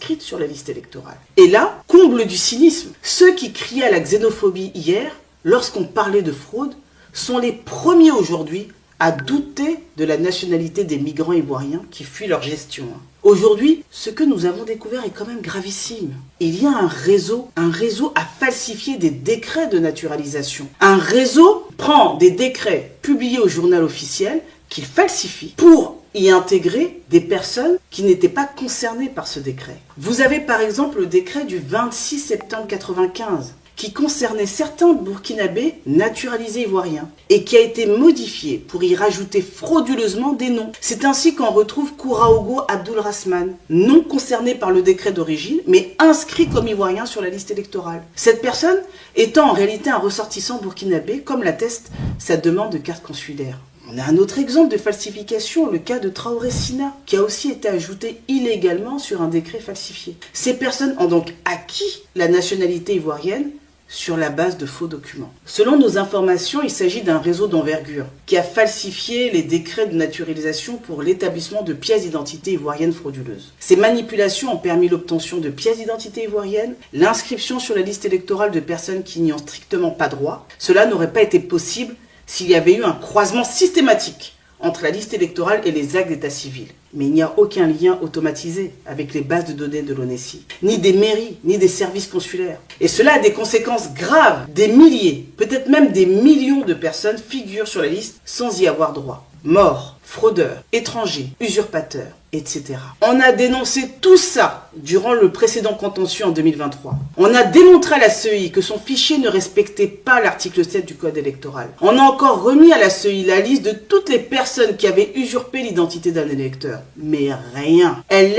inscrites sur la liste électorale. Et là, comble du cynisme, ceux qui criaient à la xénophobie hier, lorsqu'on parlait de fraude, sont les premiers aujourd'hui à douter de la nationalité des migrants ivoiriens qui fuient leur gestion. Aujourd'hui, ce que nous avons découvert est quand même gravissime. Il y a un réseau à falsifier des décrets de naturalisation. Un réseau prend des décrets publiés au journal officiel qu'il falsifie pour y intégrer des personnes qui n'étaient pas concernées par ce décret. Vous avez par exemple le décret du 26 septembre 1995 qui concernait certains Burkinabés naturalisés ivoiriens et qui a été modifié pour y rajouter frauduleusement des noms. C'est ainsi qu'on retrouve Kouraogo Abdulrahman, non concerné par le décret d'origine, mais inscrit comme ivoirien sur la liste électorale. Cette personne étant en réalité un ressortissant burkinabé, comme l'atteste sa demande de carte consulaire. On a un autre exemple de falsification, le cas de Traoré Sina, qui a aussi été ajouté illégalement sur un décret falsifié. Ces personnes ont donc acquis la nationalité ivoirienne sur la base de faux documents. Selon nos informations, il s'agit d'un réseau d'envergure qui a falsifié les décrets de naturalisation pour l'établissement de pièces d'identité ivoiriennes frauduleuses. Ces manipulations ont permis l'obtention de pièces d'identité ivoiriennes, l'inscription sur la liste électorale de personnes qui n'y ont strictement pas droit. Cela n'aurait pas été possible s'il y avait eu un croisement systématique entre la liste électorale et les actes d'état civil. Mais il n'y a aucun lien automatisé avec les bases de données de l'ONESI, ni des mairies, ni des services consulaires. Et cela a des conséquences graves. Des milliers, peut-être même des millions de personnes figurent sur la liste sans y avoir droit. Morts, fraudeurs, étrangers, usurpateurs, etc. On a dénoncé tout ça durant le précédent contentieux en 2023. On a démontré à la CEI que son fichier ne respectait pas l'article 7 du Code électoral. On a encore remis à la CEI la liste de toutes les personnes qui avaient usurpé l'identité d'un électeur. Mais rien. Elle